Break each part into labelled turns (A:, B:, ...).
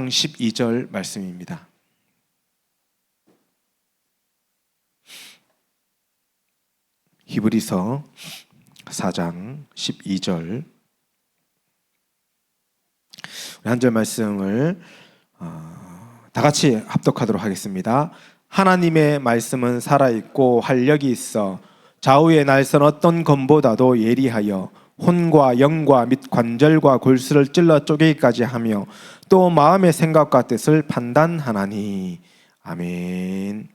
A: 12절 말씀입니다. 히브리서 4장 12절 한 절 말씀을 다 같이 합독하도록 하겠습니다. 하나님의 말씀은 살아있고 활력이 있어 좌우의 날선 어떤 검보다도 예리하여 혼과 영과 및 관절과 골수를 찔러 쪼개기까지 하며 또 마음의 생각과 뜻을 판단하나니. 아멘.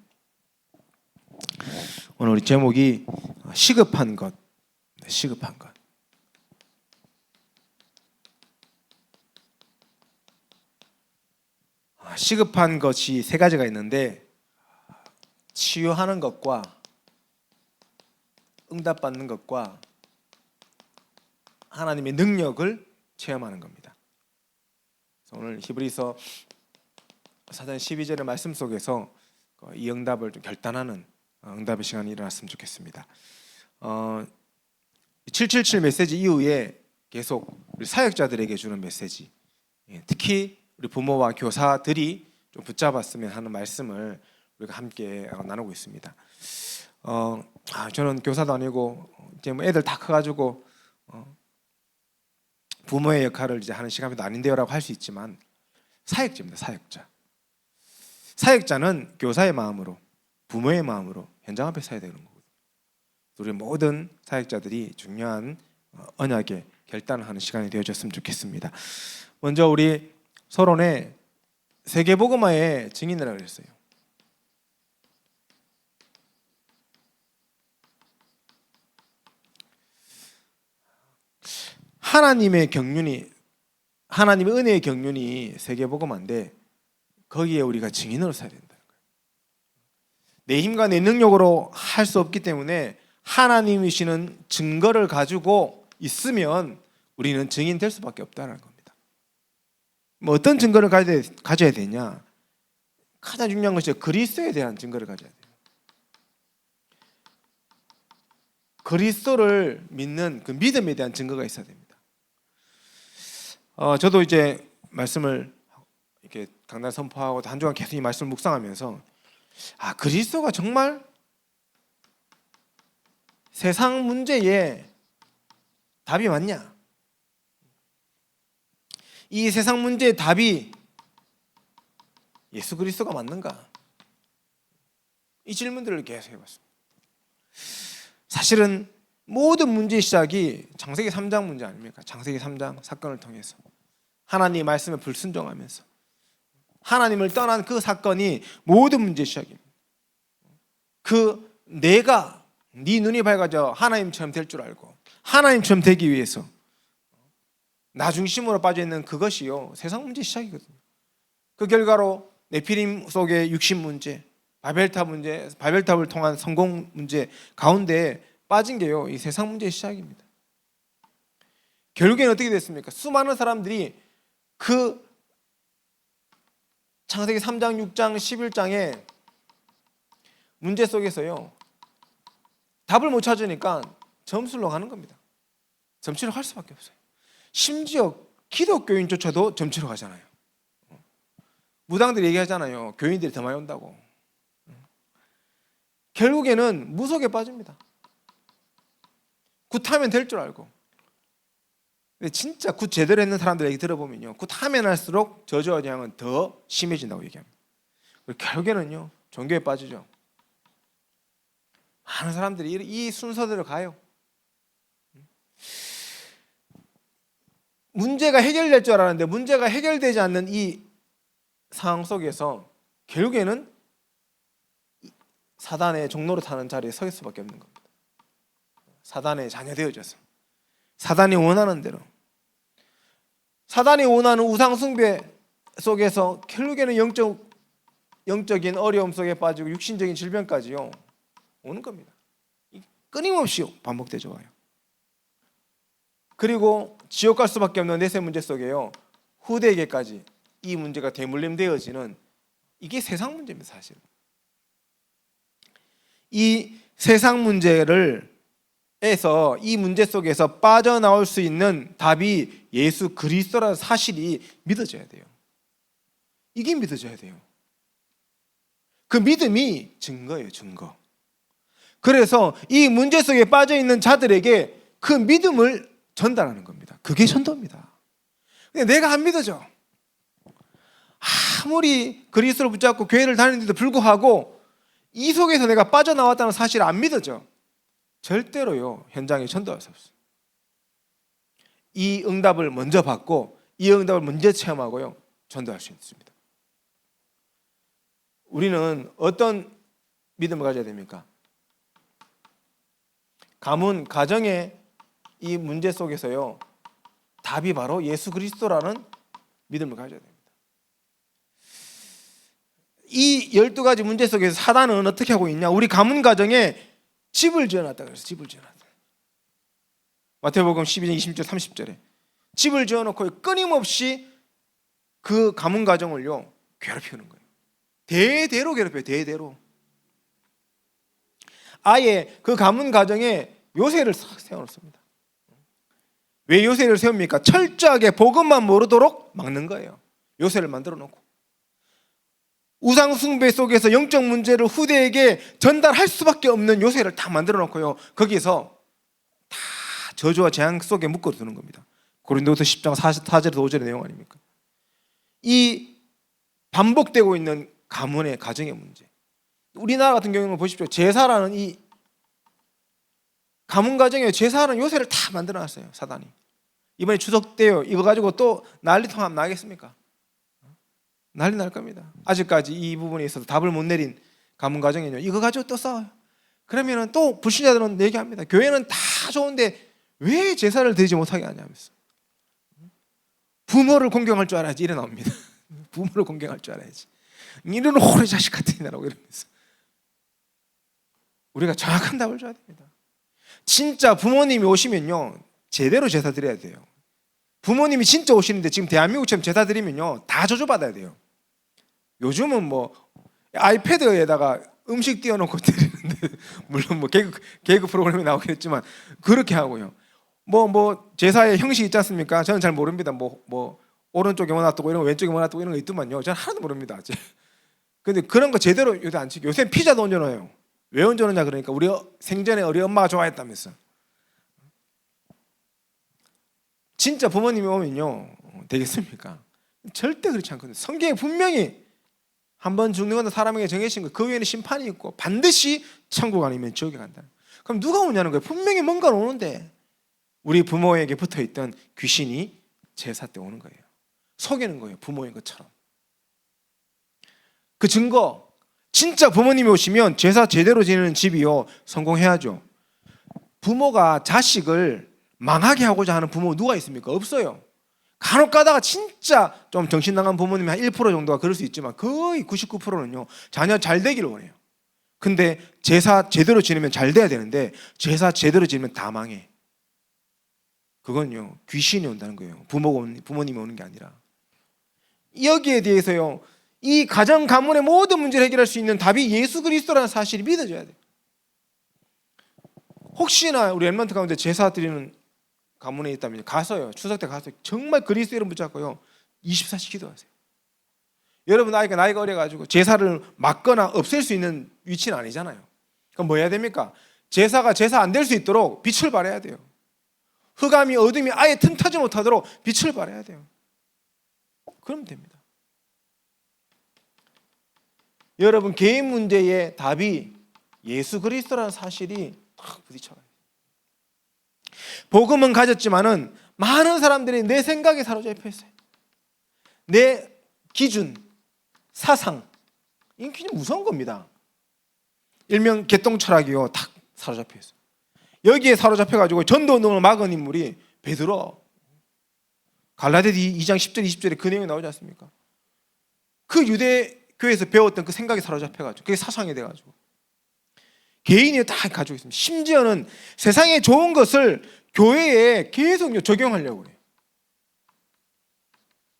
A: 오늘 우리 제목이 시급한 것. 시급한 것. 시급한 것이 세 가지가 있는데, 치유하는 것과 응답받는 것과 하나님의 능력을 체험하는 겁니다. 오늘 히브리서 4장 12절의 말씀 속에서 이 응답을 좀 결단하는 응답의 시간이 일어났으면 좋겠습니다. 777 메시지 이후에 계속 우리 사역자들에게 주는 메시지, 특히 우리 부모와 교사들이 좀 붙잡았으면 하는 말씀을 우리가 함께 나누고 있습니다. 저는 교사도 아니고 이제 뭐 애들 다 커가지고 부모의 역할을 이제 하는 시간도 아닌데요라고 할 수 있지만 사역자입니다. 사역자. 사역자는 교사의 마음으로, 부모의 마음으로 현장 앞에 서야 되는 거거든요. 우리 모든 사역자들이 중요한 언약의 결단을 하는 시간이 되어졌으면 좋겠습니다. 먼저 우리 서론에 세계복음화의 증인이라고 그랬어요. 하나님의 경륜이, 하나님의 은혜의 경륜이 세계복음화인데 거기에 우리가 증인으로 서야 된다는 거예요. 내 힘과 내 능력으로 할 수 없기 때문에 하나님이시는 증거를 가지고 있으면 우리는 증인 될 수밖에 없다는 겁니다. 뭐 어떤 증거를 가져야 되냐? 가장 중요한 것이 그리스도에 대한 증거를 가져야 돼요. 그리스도를 믿는 그 믿음에 대한 증거가 있어야 됩니다. 저도 이제 말씀을 이렇게 강단 선포하고 한 주간 계속 이 말씀을 묵상하면서 그리스도가 정말 세상 문제에 답이 맞냐? 이 세상 문제의 답이 예수 그리스도가 맞는가? 이 질문들을 계속 해봤습니다. 사실은 모든 문제의 시작이 창세기 3장 문제 아닙니까? 창세기 3장 사건을 통해서 하나님의 말씀에 불순종하면서 하나님을 떠난 그 사건이 모든 문제의 시작입니다. 내가 네 눈이 밝아져 하나님처럼 될 줄 알고 하나님처럼 되기 위해서 나 중심으로 빠져있는 그것이요 세상 문제의 시작이거든요. 그 결과로 네피림 속의 육신 문제, 바벨탑 문제, 바벨탑을 통한 성공 문제 가운데 빠진 게요 이 세상 문제의 시작입니다. 결국에는 어떻게 됐습니까? 수많은 사람들이 그 창세기 3장, 6장, 11장의 문제 속에서요 답을 못 찾으니까 점술로 가는 겁니다. 점치러 갈 수밖에 없어요. 심지어 기독교인조차도 점치러 가잖아요. 무당들이 얘기하잖아요. 교인들이 더 많이 온다고. 결국에는 무속에 빠집니다. 굿하면 될 줄 알고. 근데 진짜 굿 제대로 했는 사람들 얘기 들어보면요, 굿하면 할수록 저주 영향은 더 심해진다고 얘기합니다. 결국에는요 종교에 빠지죠. 많은 사람들이 이 순서대로 가요. 문제가 해결될 줄 알았는데 문제가 해결되지 않는 이 상황 속에서 결국에는 사단의 종로로 타는 자리에 서 있을 수밖에 없는 겁니다. 사단의 자녀 되어져서 사단이 원하는 대로, 사단이 원하는 우상 숭배 속에서 결국에는 영적인 어려움 속에 빠지고 육신적인 질병까지요 오는 겁니다. 끊임없이 반복되죠. 와요. 그리고 지옥 갈 수밖에 없는 내세 문제 속에요 후대에게까지 이 문제가 대물림되어지는 이게 세상 문제입니다. 사실 이 세상 문제를 에서 이 문제 속에서 빠져나올 수 있는 답이 예수 그리스도라는 사실이 믿어져야 돼요. 이게 믿어져야 돼요. 그 믿음이 증거예요, 증거. 그래서 이 문제 속에 빠져 있는 자들에게 그 믿음을 전달하는 겁니다. 그게 전도입니다. 근데 내가 안 믿어져. 아무리 그리스도를 붙잡고 교회를 다니는데도 불구하고 이 속에서 내가 빠져나왔다는 사실을 안 믿어져. 절대로요, 현장에 전도할 수 없어요. 이 응답을 먼저 받고 이 응답을 먼저 체험하고요, 전도할 수 있습니다. 우리는 어떤 믿음을 가져야 됩니까? 가문, 가정의 이 문제 속에서요, 답이 바로 예수 그리스도라는 믿음을 가져야 됩니다. 이 12가지 문제 속에서 사단은 어떻게 하고 있냐? 우리 가문 가정에 집을 지어놨다 그래서 집을 지어놨다. 마태복음 12장 20절 30절에 집을 지어놓고 끊임없이 그 가문 가정을요, 괴롭히는 거예요. 대대로 괴롭혀요. 대대로. 아예 그 가문 가정에 요새를 싹 세워놓습니다. 왜 요새를 세웁니까? 철저하게 복음만 모르도록 막는 거예요. 요새를 만들어 놓고 우상 숭배 속에서 영적 문제를 후대에게 전달할 수밖에 없는 요새를 다 만들어 놓고요, 거기서 다 저주와 재앙 속에 묶어두는 겁니다. 고린도서 10장 4절에서 5절의 내용 아닙니까? 이 반복되고 있는 가문의 가정의 문제. 우리나라 같은 경우는 보십시오. 제사라는 이 가문 가정에 제사라는 요새를 다 만들어놨어요, 사단이. 이번에 추석 때요, 이거 가지고 또 난리통하면 나겠습니까? 난리 날 겁니다. 아직까지 이 부분에 있어서 답을 못 내린 가문 가정에는요, 이거 가지고 또 싸워요. 그러면은 또 불신자들은 얘기합니다. 교회는 다 좋은데 왜 제사를 드리지 못하게 하냐면서. 부모를 공경할 줄 알아야지, 이래 나옵니다. 부모를 공경할 줄 알아야지. 이런 호래 자식 같은 이라고 이러면서. 우리가 정확한 답을 줘야 됩니다. 진짜 부모님이 오시면요, 제대로 제사 드려야 돼요. 부모님이 진짜 오시는데 지금 대한민국처럼 제사 드리면요, 다 저주받아야 돼요. 요즘은 뭐 아이패드에다가 음식 띄워놓고 드리는데, 물론 뭐 개그 프로그램이 나오겠지만 그렇게 하고요. 뭐 제사의 형식 있지 않습니까? 저는 잘 모릅니다. 뭐 오른쪽에 뭐 놔두고 이런 거, 왼쪽에 뭐 놔두고 이런 거 있더만요. 저는 하나도 모릅니다. 근데 그런 거 제대로 요새 안 지켜. 요새 피자도 얹어놔요. 왜 얹어놓냐 그러니까 우리 생전에 우리 엄마가 좋아했다면서. 진짜 부모님이 오면요, 되겠습니까? 절대 그렇지 않거든요. 성경에 분명히 한 번 죽는 건 사람에게 정해진 거, 그 위에는 심판이 있고 반드시 천국 아니면 지옥에 간다. 그럼 누가 오냐는 거예요. 분명히 뭔가 오는데 우리 부모에게 붙어있던 귀신이 제사 때 오는 거예요. 속이는 거예요, 부모인 것처럼. 그 증거, 진짜 부모님이 오시면 제사 제대로 지내는 집이요, 성공해야죠. 부모가 자식을 망하게 하고자 하는 부모 누가 있습니까? 없어요. 간혹 가다가 진짜 좀 정신 나간 부모님이 한 1% 정도가 그럴 수 있지만 거의 99%는요 자녀 잘 되기를 원해요. 근데 제사 제대로 지내면 잘 돼야 되는데 제사 제대로 지내면 다 망해. 그건요 귀신이 온다는 거예요. 부모님이 오는 게 아니라. 여기에 대해서요, 이 가정 가문의 모든 문제를 해결할 수 있는 답이 예수 그리스도라는 사실이 믿어져야 돼요. 혹시나 우리 엠런트 가운데 제사 드리는 가문에 있다면 가서요, 추석 때 가서 정말 그리스도 이름 붙잡고요 24시 기도하세요. 여러분 나이가 어려가지고 제사를 막거나 없앨 수 있는 위치는 아니잖아요. 그럼 뭐 해야 됩니까? 제사가 제사 안 될 수 있도록 빛을 발해야 돼요. 흑암이 어둠이 아예 틈타지 못하도록 빛을 발해야 돼요. 그러면 됩니다. 여러분 개인 문제의 답이 예수 그리스도라는 사실이 탁 부딪혀요. 복음은 가졌지만은 많은 사람들이 내 생각에 사로잡혀 있어요. 내 기준, 사상, 이게 굉장히 무서운 겁니다. 일명 개똥철학이요, 탁 사로잡혀 있어요. 여기에 사로잡혀가지고 전도운동을 막은 인물이 베드로. 갈라디아 2장 10절 20절에 그 내용이 나오지 않습니까? 그 유대교회에서 배웠던 그 생각이 사로잡혀가지고 그게 사상이 돼가지고 개인이 다 가지고 있습니다. 심지어는 세상에 좋은 것을 교회에 계속 적용하려고 해요.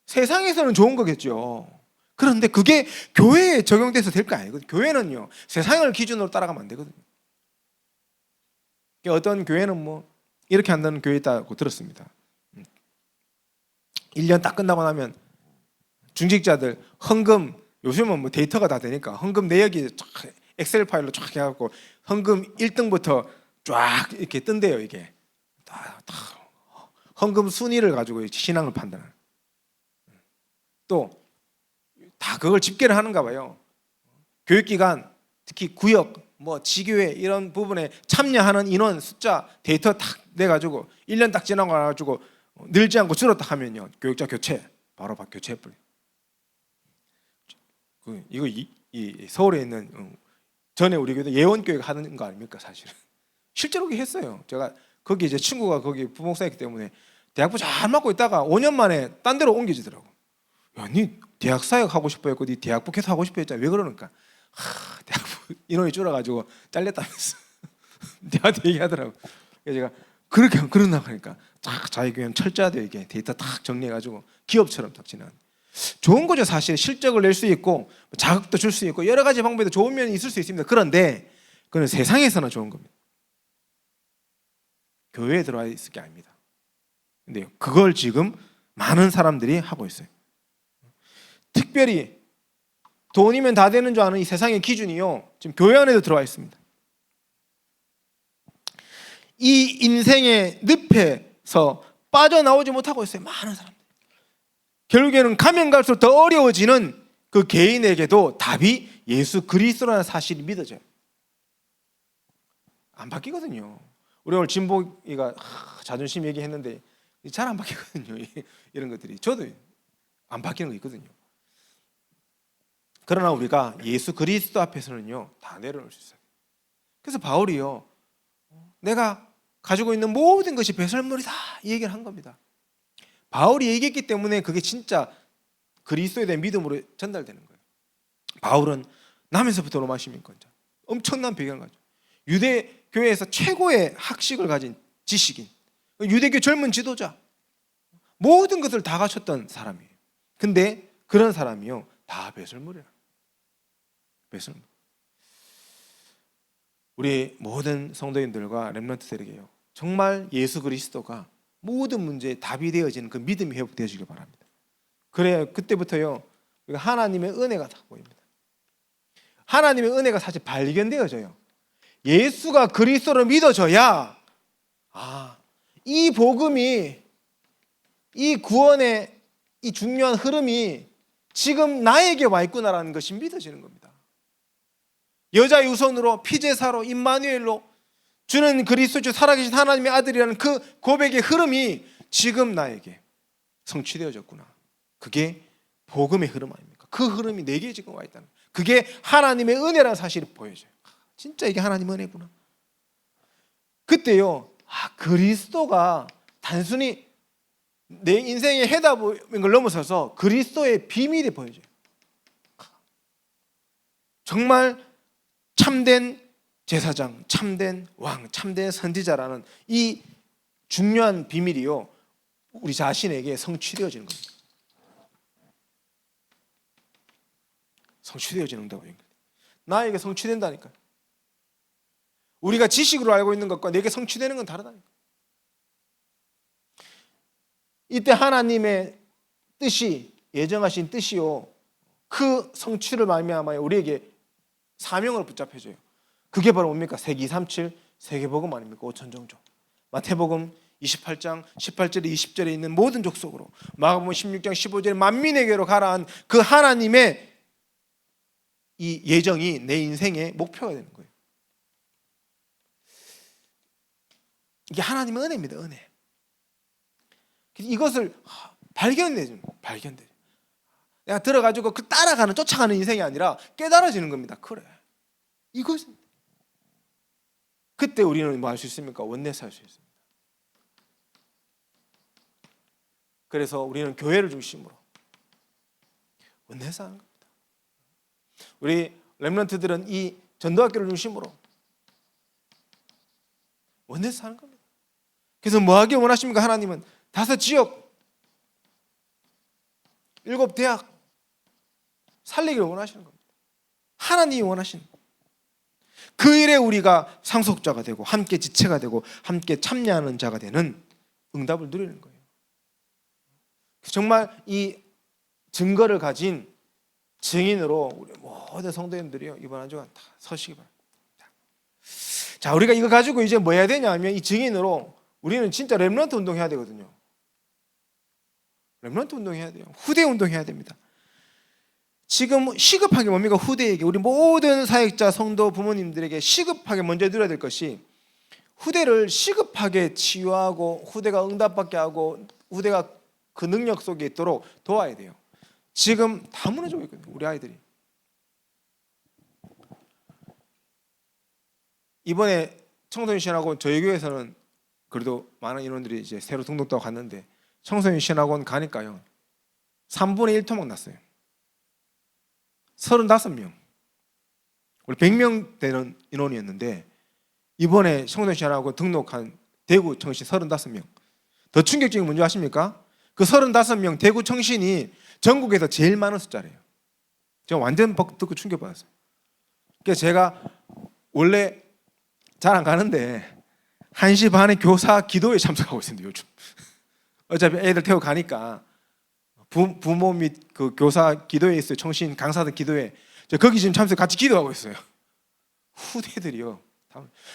A: 세상에서는 좋은 거겠죠. 그런데 그게 교회에 적용돼서 될 거 아니거든요. 교회는요 세상을 기준으로 따라가면 안 되거든요. 어떤 교회는 뭐 이렇게 한다는 교회 있다고 들었습니다. 1년 딱 끝나고 나면 중직자들 헌금, 요즘은 뭐 데이터가 다 되니까 헌금 내역이 쫙 엑셀 파일로 쫙 해갖고 헌금 1등부터 쫙 이렇게 뜬대요. 이게 다 헌금 순위를 가지고 신앙을 판단하는. 또 다 그걸 집계를 하는가 봐요. 교육기관, 특히 구역, 뭐 지교회 이런 부분에 참여하는 인원 숫자 데이터 딱 내가지고 1년 딱 지나고 가지고 늘지 않고 줄었다 하면요, 교육자 교체 바로 교체해버려요. 이거 이 서울에 있는 전에 우리 교회 예원교육 하는 거 아닙니까? 사실은 실제로 그렇게 했어요. 제가 거기 이제 친구가 거기 부목사였기 때문에 대학부 잘 맞고 있다가 5년 만에 딴 데로 옮겨지더라고. 야, 니 대학 사역 하고 싶어 했고 니 대학부 계속 하고 싶어 했잖아. 왜 그러니까? 대학부 인원이 줄어가지고 잘렸다면서 대한테 얘기하더라고. 그래서 제가 그렇게 안 그러나 하니까 딱 자기 교회는 철저하대 이게 데이터 딱 정리해가지고 기업처럼 딱 진행. 좋은 거죠. 사실 실적을 낼 수 있고 자극도 줄 수 있고 여러 가지 방법에도 좋은 면이 있을 수 있습니다. 그런데 그건 세상에서는 좋은 겁니다. 교회에 들어와 있을 게 아닙니다. 근데 그걸 지금 많은 사람들이 하고 있어요. 특별히 돈이면 다 되는 줄 아는 이 세상의 기준이요, 지금 교회 안에도 들어와 있습니다. 이 인생의 늪에서 빠져나오지 못하고 있어요. 많은 사람들. 결국에는 가면 갈수록 더 어려워지는 그 개인에게도 답이 예수 그리스도라는 사실이 믿어져요. 안 바뀌거든요. 우리 오늘 진복이가 자존심 얘기했는데 잘 안 바뀌거든요. 이런 것들이 저도 안 바뀌는 거 있거든요. 그러나 우리가 예수 그리스도 앞에서는요 다 내려놓을 수 있어요. 그래서 바울이요, 내가 가지고 있는 모든 것이 배설물이다 이 얘기를 한 겁니다. 바울이 얘기했기 때문에 그게 진짜 그리스도에 대한 믿음으로 전달되는 거예요. 바울은 남에서부터 로마 시민권자, 엄청난 배경을 가지고 유대 교회에서 최고의 학식을 가진 지식인, 유대교 젊은 지도자, 모든 것을 다 갖췄던 사람이에요. 근데 그런 사람이요 다 배설물이야. 배설물. 우리 모든 성도인들과 렘넌트들에게요, 정말 예수 그리스도가 모든 문제에 답이 되어지는 그 믿음이 회복되어지길 바랍니다. 그래야 그때부터요 하나님의 은혜가 다 보입니다. 하나님의 은혜가 사실 발견되어져요. 예수가 그리스도를 믿어져야 이 복음이, 이 구원의 이 중요한 흐름이 지금 나에게 와 있구나라는 것이 믿어지는 겁니다. 여자의 우선으로, 피제사로, 임마누엘로 주는 그리스도 주 살아계신 하나님의 아들이라는 그 고백의 흐름이 지금 나에게 성취되어졌구나. 그게 복음의 흐름 아닙니까? 그 흐름이 내게 지금 와 있다는 거예요. 그게 하나님의 은혜라는 사실이 보여져요. 진짜 이게 하나님의 은혜구나. 그때요, 그리스도가 단순히 내 인생의 해답인 걸 넘어서서 그리스도의 비밀이 보여져요. 정말 참된 제사장, 참된 왕, 참된 선지자라는 이 중요한 비밀이요 우리 자신에게 성취되어지는 겁니다. 성취되어지는 거예요. 나에게 성취된다니까요. 우리가 지식으로 알고 있는 것과 내게 성취되는 건 다르다니까. 이때 하나님의 뜻이, 예정하신 뜻이요 그 성취를 말미암아 우리에게 사명을 붙잡혀줘요. 그게 바로 뭡니까? 세기 237 세계복음 아닙니까? 5천종족. 마태복음 28장 18절에 20절에 있는 모든 족속으로, 마가복음 16장 15절에 만민에게로 가라한 그 하나님의 이 예정이 내 인생의 목표가 되는 거예요. 이게 하나님의 은혜입니다. 은혜. 이것을 발견되죠. 내가 들어가지고 그 따라가는, 쫓아가는 인생이 아니라 깨달아지는 겁니다. 그래, 이것은. 그때 우리는 뭐 할 수 있습니까? 원내스 할 수 있습니다. 그래서 우리는 교회를 중심으로 원내스 하는 겁니다. 우리 렘넌트들은 이 전도학교를 중심으로 원내스 하는 겁니다. 그래서 뭐 하길 원하십니까? 하나님은 5 지역, 7 대학 살리기를 원하시는 겁니다. 하나님이 원하시는 겁니다. 그 일에 우리가 상속자가 되고 함께 지체가 되고 함께 참여하는 자가 되는 응답을 누리는 거예요. 정말 이 증거를 가진 증인으로 우리 모든 성도님들이요 이번 한 주간 다 서시기 바랍니다. 자, 우리가 이거 가지고 이제 뭐 해야 되냐 하면 이 증인으로 우리는 진짜 렘넌트 운동해야 되거든요. 렘넌트 운동해야 돼요. 후대 운동해야 됩니다. 지금 시급하게 뭡니까? 후대에게, 우리 모든 사역자 성도 부모님들에게 시급하게 먼저 드려야 될 것이 후대를 시급하게 치유하고 후대가 응답받게 하고 후대가 그 능력 속에 있도록 도와야 돼요. 지금 다 무너지고 있거든요, 우리 아이들이. 이번에 청소년 신학원 저희 교회에서는 그래도 많은 인원들이 이제 새로 등록도 갔는데 청소년 신학원 가니까요 3분의 1 토막 났어요. 35명. 우리 100명 되는 인원이었는데 이번에 청소년 신학원 등록한 대구 청신 35명. 더 충격적인 게 뭔지 아십니까? 그 35명 대구 청신이 전국에서 제일 많은 숫자래요. 제가 완전 듣고 충격받았어요. 그래서 제가 원래 잘 안 가는데 1시 반에 교사 기도회에 참석하고 있습니다, 요즘. 어차피 애들 태워 가니까 부모 및 그 교사 기도회에 있어요. 청신 강사들 기도회. 저 거기 지금 참석 같이 기도하고 있어요. 후대들이요.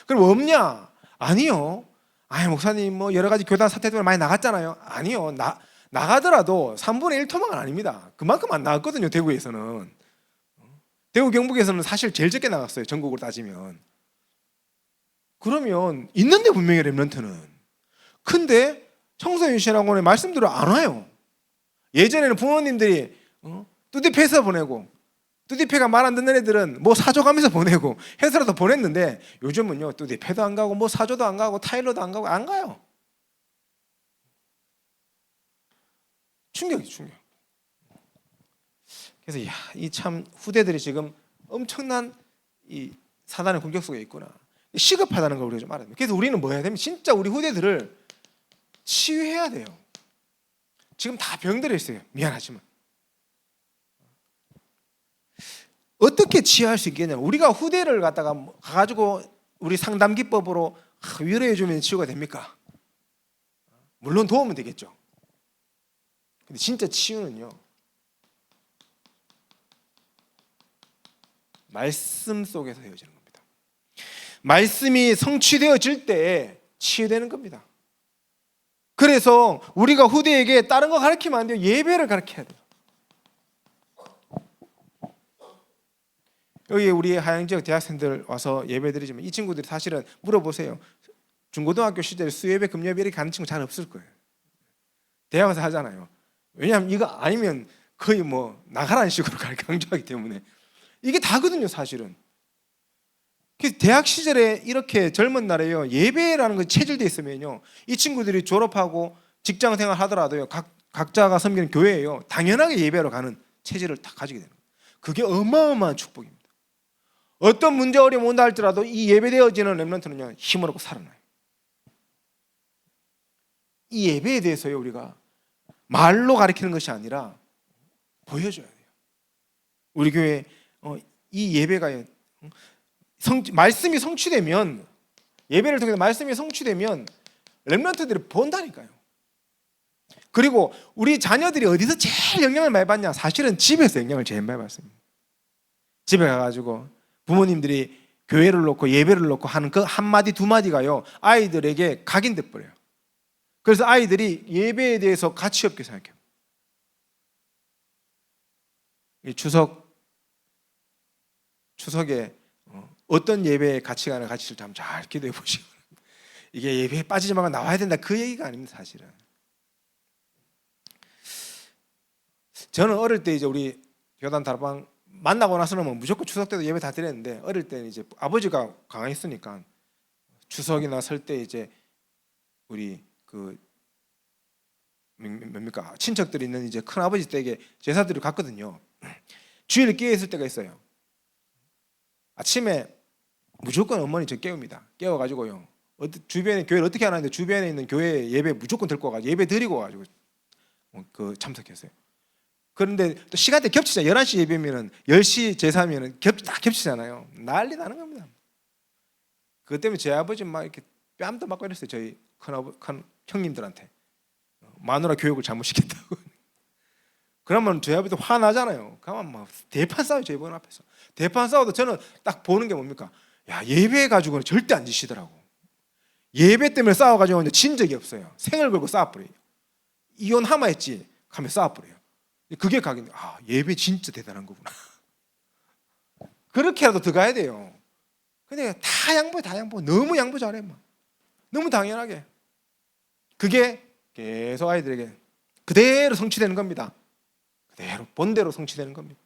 A: 그럼 없냐? 아니요. 아니 목사님 뭐 여러 가지 교단 사태 때문에 많이 나갔잖아요. 아니요. 나가더라도 3분의 1 토막은 아닙니다. 그만큼 안 나갔거든요, 대구에서는. 대구 경북에서는 사실 제일 적게 나갔어요, 전국으로 따지면. 그러면 있는데 분명히 렘넌트는. 근데 청소년 신학원에 말씀대로 안 와요. 예전에는 부모님들이 뚜디패서 보내고 뚜디패가 말 안 듣는 애들은 뭐 사줘가면서 보내고 해서라도 보냈는데 요즘은요 뚜디패도 안 가고 뭐 사줘도 안 가고 타일러도 안 가고 안 가요. 충격이죠, 충격. 그래서 이 참 후대들이 지금 엄청난 이 사단의 공격 속에 있구나. 시급하다는 걸 우리가 좀 알아야 됩니다. 그래서 우리는 뭐 해야 되면 진짜 우리 후대들을 치유해야 돼요. 지금 다 병들어 있어요. 미안하지만. 어떻게 치유할 수 있겠냐? 우리가 후대를 갖다가 가가지고 우리 상담 기법으로 위로해 주면 치유가 됩니까? 물론 도움은 되겠죠. 근데 진짜 치유는요, 말씀 속에서 되어지는 겁니다. 말씀이 성취되어질 때 치유되는 겁니다. 그래서 우리가 후대에게 다른 거 가르치면 안 돼요. 예배를 가르쳐야 돼요. 여기 우리 하양지역 대학생들 와서 예배 드리지만 이 친구들이 사실은 물어보세요. 중고등학교 시절에 수예배, 금요예배 이렇게 가는 친구 잘 없을 거예요. 대학 와서 하잖아요. 왜냐하면 이거 아니면 거의 뭐 나가라는 식으로 강조하기 때문에 이게 다거든요, 사실은. 그래서 대학 시절에 이렇게 젊은 날에요 예배라는 거 체질돼 있으면요 이 친구들이 졸업하고 직장 생활 하더라도요 각자가 섬기는 교회예요 당연하게 예배로 가는 체질을 다 가지게 되는 거예요. 그게 어마어마한 축복입니다. 어떤 문제 어려움 온다 할지라도 이 예배되어지는 렘넌트는요 힘을 얻고 살아나요. 이 예배에 대해서요 우리가 말로 가르치는 것이 아니라 보여줘야 돼요. 우리 교회 이 예배가 말씀이 성취되면, 예배를 통해서 말씀이 성취되면 렘넌트들이 본다니까요. 그리고 우리 자녀들이 어디서 제일 영향을 많이 받냐? 사실은 집에서 영향을 제일 많이 받습니다. 집에 가가지고 부모님들이 교회를 놓고 예배를 놓고 하는 그 한마디 두마디가요 아이들에게 각인돼 버려요. 그래서 아이들이 예배에 대해서 가치 없게 생각해요. 이 추석에 어떤 예배의 가치관을 가치를 한번 잘 기도해 보시고 이게 예배에 빠지지 말고 나와야 된다 그 얘기가 아닙니다. 사실은 저는 어릴 때 이제 우리 교단 다락방 만나고 나서는 뭐 무조건 추석 때도 예배 다 드렸는데 어릴 때는 이제 아버지가 강했으니까 추석이나 설 때 이제 우리 그 뭡니까 친척들이 있는 이제 큰 아버지 댁에 제사들을 갔거든요. 주일에 깨어 있을 때가 있어요. 아침에 무조건 어머니 저 깨웁니다. 깨워가지고요. 주변에 교회를 어떻게 하는데 주변에 있는 교회 예배 무조건 들고 가가지고 예배 드리고 가지고 그 참석했어요. 그런데 또 시간대 겹치잖아요. 11시 예배면은 10시 제사면은 딱 겹치잖아요. 난리 나는 겁니다. 그것 때문에 제 아버지 막 이렇게 뺨도 맞고 이랬어요. 저희 큰 형님들한테 마누라 교육을 잘못 시켰다고. 그러면 저희 아버지 화나잖아요. 그러면 막 대판 싸워요. 저희 분 앞에서 대판 싸워도 저는 딱 보는 게 뭡니까? 야, 예배 가지고는 절대 안 지시더라고. 예배 때문에 싸워가지고 진 적이 없어요. 생을 걸고 싸워버려요. 이혼하마 했지 하면 싸워버려요. 그게 각인데, 아, 예배 진짜 대단한 거구나. 그렇게라도 들어가야 돼요. 근데 다 양보해, 다 양보. 너무 양보 잘해, 막. 너무 당연하게. 그게 계속 아이들에게 그대로 성취되는 겁니다. 그대로 본대로 성취되는 겁니다.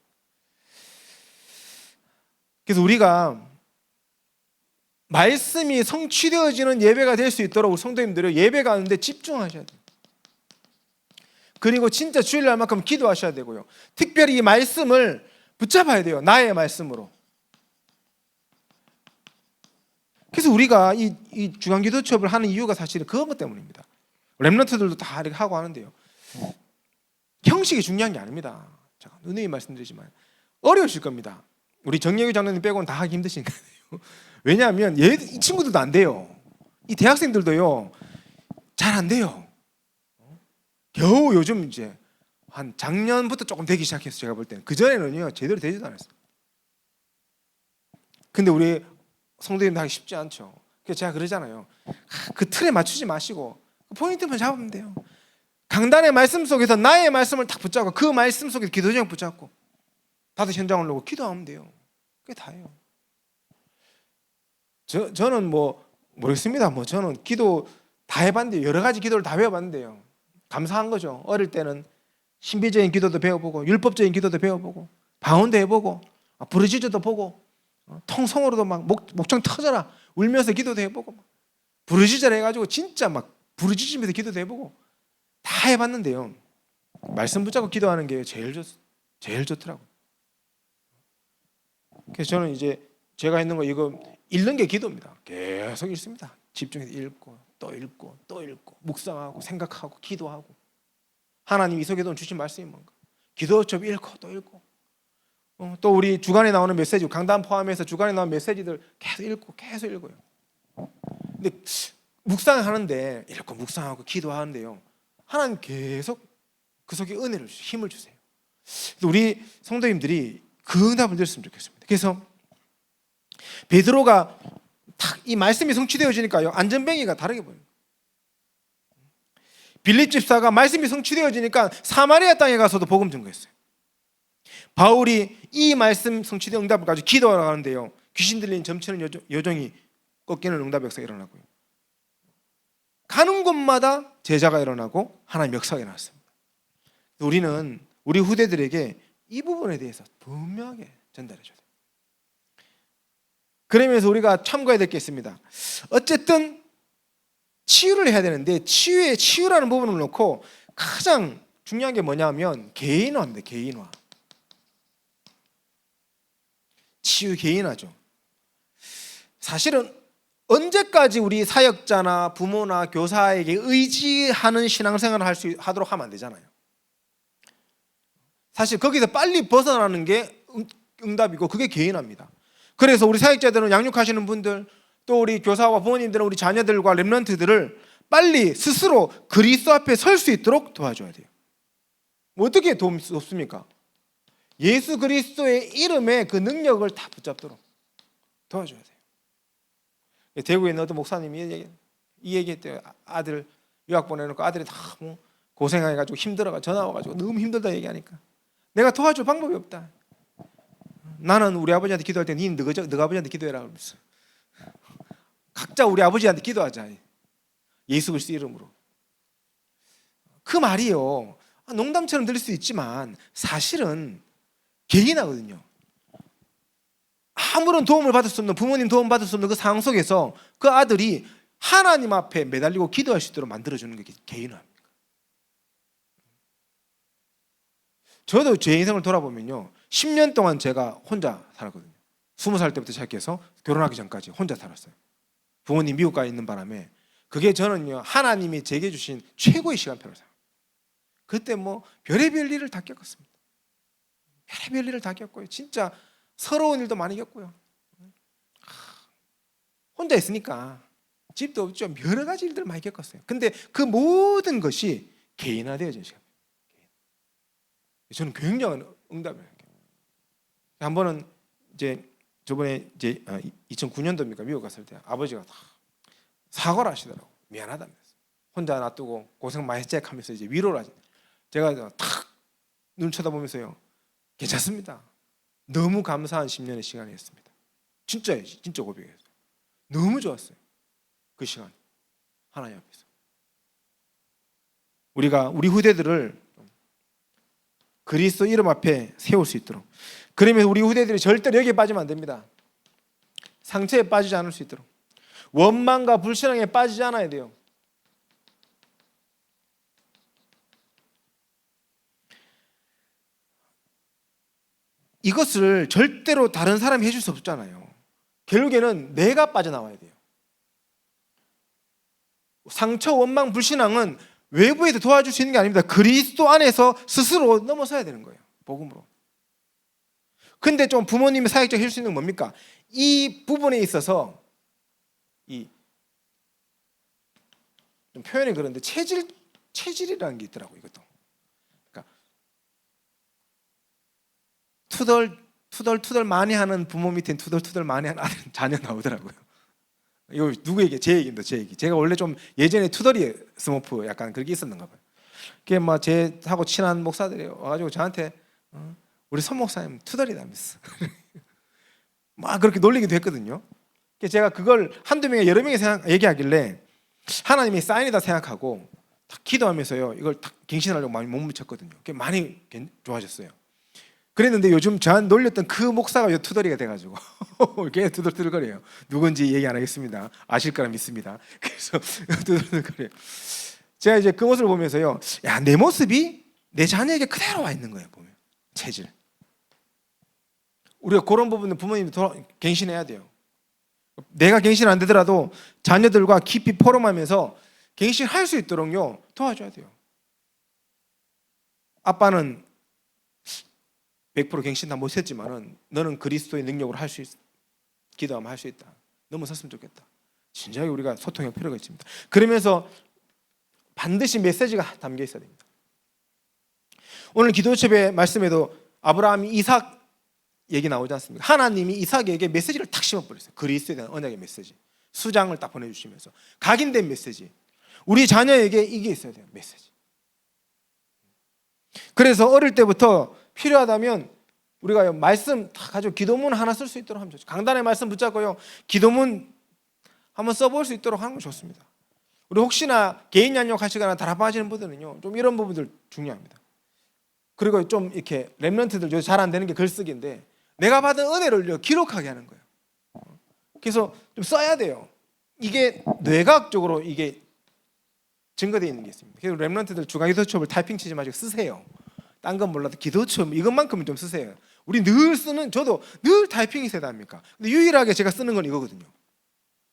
A: 그래서 우리가 말씀이 성취되어지는 예배가 될 수 있도록 우리 성도님들이 예배 가는데 집중하셔야 돼요. 그리고 진짜 주일날만큼 기도하셔야 되고요. 특별히 이 말씀을 붙잡아야 돼요. 나의 말씀으로. 그래서 우리가 이 주간기도 수업을 하는 이유가 사실은 그것 때문입니다. 렘넌트들도 다 이렇게 하고 하는데요. 형식이 중요한 게 아닙니다. 제가 누누이 말씀드리지만 어려우실 겁니다. 우리 정예규 장로님 빼고는 다 하기 힘드신 거예요. 왜냐하면 이 친구들도 안 돼요. 이 대학생들도요, 잘 안 돼요. 겨우 요즘 이제 한 작년부터 조금 되기 시작했어요. 제가 볼 때는. 그전에는요 제대로 되지도 않았어요. 근데 우리 성도님들 하기 쉽지 않죠. 그래서 제가 그러잖아요. 그 틀에 맞추지 마시고 포인트만 잡으면 돼요. 강단의 말씀 속에서 나의 말씀을 딱 붙잡고 그 말씀 속에서 기도 제목 붙잡고 다들 현장을 놓고 기도하면 돼요. 그게 다예요. 저는 뭐 모르겠습니다. 뭐 저는 기도 다 해봤는데 여러 가지 기도를 다 배워봤는데요. 감사한 거죠. 어릴 때는 신비적인 기도도 배워보고 율법적인 기도도 배워보고 방언도 해보고 부르짖어도 보고 통성으로도 막 목청 터져라 울면서 기도도 해보고 부르짖어라 해가지고 진짜 막 부르짖으면서 기도도 해보고 다 해봤는데요. 말씀 붙잡고 기도하는 게 제일 좋더라고요. 그래서 저는 이제 제가 있는 거 이거 읽는 게 기도입니다. 계속 읽습니다. 집중해서 읽고 또 읽고 또 읽고 묵상하고 생각하고 기도하고 하나님 이 속에 주신 말씀이 뭔가 기도첩 읽고 또 읽고 또 우리 주간에 나오는 메시지 강단 포함해서 주간에 나오는 메시지들 계속 읽어요. 근데 묵상하는데 읽고 묵상하고 기도하는데요. 하나님 계속 그 속에 은혜를 주세요. 힘을 주세요. 우리 성도님들이 그 응답을 드렸으면 좋겠습니다. 그래서 베드로가 딱 이 말씀이 성취되어지니까요 안전뱅이가 다르게 보여요. 빌립 집사가 말씀이 성취되어지니까 사마리아 땅에 가서도 복음 증거했어요. 바울이 이 말씀 성취된 응답을 가지고 기도하러 가는데요 귀신 들린 점치는 여종이 꺾이는 응답 역사가 일어나고요. 가는 곳마다 제자가 일어나고 하나님 역사가 일어났습니다. 우리는 우리 후대들에게 이 부분에 대해서 분명하게 전달해줘야 돼요. 그러면서 우리가 참고해야 될 게 있습니다. 어쨌든 치유를 해야 되는데 치유라는 부분을 놓고 가장 중요한 게 뭐냐면 개인화입니다. 개인화. 치유 개인화죠. 사실은 언제까지 우리 사역자나 부모나 교사에게 의지하는 신앙생활을 하도록 하면 안 되잖아요. 사실 거기서 빨리 벗어나는 게 응답이고 그게 개인화입니다. 그래서 우리 사역자들은 양육하시는 분들 또 우리 교사와 부모님들은 우리 자녀들과 렘넌트들을 빨리 스스로 그리스도 앞에 설 수 있도록 도와줘야 돼요. 뭐 어떻게 도움 없습니까? 예수 그리스도의 이름에 그 능력을 다 붙잡도록 도와줘야 돼요. 대구에 있는 어떤 목사님이 이 얘기했대요. 아들 유학 보내놓고 아들이 너무 고생해가지고 힘들어가 전화 와가지고 너무 힘들다 얘기하니까 내가 도와줄 방법이 없다. 나는 우리 아버지한테 기도할 때 너가 아버지한테 기도해라 그러면서 각자 우리 아버지한테 기도하자. 예수 그리스도 이름으로. 그 말이요 농담처럼 들릴 수 있지만 사실은 개인화거든요. 아무런 도움을 받을 수 없는 부모님 도움 받을 수 없는 그 상황 속에서 그 아들이 하나님 앞에 매달리고 기도할 수 있도록 만들어주는 게 개인화입니다. 저도 제 인생을 돌아보면요 10년 동안 제가 혼자 살았거든요. 20살 때부터 시작해서 결혼하기 전까지 혼자 살았어요. 부모님 미국 가 있는 바람에 그게 저는요 하나님이 제게 주신 최고의 시간표를 생각해요. 그때 뭐 별의별 일을 다 겪었습니다. 별의별 일을 다 겪고요. 진짜 서러운 일도 많이 겪고요. 혼자 있으니까 집도 없죠. 여러 가지 일들을 많이 겪었어요. 근데 그 모든 것이 개인화되어진 시간. 저는 굉장한 응답이에요. 한 번은 이제 저번에 이제 2009년도입니까? 미국 갔을 때 아버지가 다 사과를 하시더라고. 미안하다면서. 혼자 놔두고 고생 많이 했지 하면서 이제 위로를 하시. 제가 탁 눈 쳐다보면서요. 괜찮습니다. 너무 감사한 10년의 시간이었습니다. 진짜예요. 진짜 고백했어요. 너무 좋았어요. 그 시간. 하나님 앞에서. 우리가 우리 후대들을 그리스도 이름 앞에 세울 수 있도록. 그러면 우리 후대들이 절대로 여기에 빠지면 안 됩니다. 상처에 빠지지 않을 수 있도록. 원망과 불신앙에 빠지지 않아야 돼요. 이것을 절대로 다른 사람이 해줄 수 없잖아요. 결국에는 내가 빠져나와야 돼요. 상처, 원망, 불신앙은 외부에서 도와줄 수 있는 게 아닙니다. 그리스도 안에서 스스로 넘어서야 되는 거예요. 복음으로. 근데 좀 부모님의 사역적 실수는 뭡니까? 이 부분에 있어서 좀 표현이 그런데 체질이라는 게 있더라고요. 이것도. 그러니까 투덜투덜 많이 하는 부모 밑에 투덜투덜 많이 하는 자녀 나오더라고요. 이거 누구 얘기? 제 얘기입니다. 제 얘기. 제가 원래 좀 예전에 투덜이 스머프 약간 그렇게 있었는가 봐요. 그게 막 제하고 친한 목사들이 와가지고 저한테 우리 선 목사님 투덜이다면서 막 그렇게 놀리기도 했거든요. 제가 그걸 한두 명에 여러 명이 얘기하길래 하나님이 사인이다 생각하고 딱 기도하면서요 이걸 딱 갱신하려고 많이 못 묻혔거든요. 그게 많이 좋아졌어요. 그랬는데 요즘 저한테 놀렸던 그 목사가 투덜이가 돼가지고 걔 투덜투덜거려요. 누군지 얘기 안 하겠습니다. 아실 거라 믿습니다. 그래서 투덜투덜거려요. 제가 이제 그 모습을 보면서요, 야, 내 모습이 내 자녀에게 그대로 와 있는 거예요. 보면 체질. 우리가 그런 부분은 부모님이 갱신해야 돼요. 내가 갱신 안 되더라도 자녀들과 깊이 포럼하면서 갱신할 수 있도록요 도와줘야 돼요. 아빠는 100% 갱신 다 못했지만은 너는 그리스도의 능력으로 할 수 있어. 기도하면 할 수 있다. 넘어섰으면 좋겠다. 진작에 우리가 소통할 필요가 있습니다. 그러면서 반드시 메시지가 담겨 있어야 됩니다. 오늘 기도첩의 말씀에도 아브라함이 이삭 얘기 나오지 않습니까? 하나님이 이삭에게 메시지를 탁 심어버렸어요. 그리스도에 대한 언약의 메시지. 수장을 딱 보내주시면서 각인된 메시지. 우리 자녀에게 이게 있어야 돼요. 메시지. 그래서 어릴 때부터 필요하다면 우리가 말씀 다 가지고 기도문 하나 쓸 수 있도록 하면 좋죠. 강단의 말씀 붙잡고요 기도문 한번 써볼 수 있도록 하는 거 좋습니다. 우리 혹시나 개인 양육하시거나 다락방하시는 분들은요 좀 이런 부분들 중요합니다. 그리고 좀 이렇게 랩런트들 잘 안 되는 게 글쓰기인데 내가 받은 은혜를 기록하게 하는 거예요. 그래서 좀 써야 돼요. 이게 뇌과학적으로 이게 증거되어 있는 게 있습니다. 그래서 랩런트들 주간 기도첩을 타이핑 치지 마시고 쓰세요. 딴 건 몰라도 기도첩 이것만큼은 좀 쓰세요. 우리 늘 쓰는, 저도 늘 타이핑이 세다 합니까? 근데 유일하게 제가 쓰는 건 이거거든요.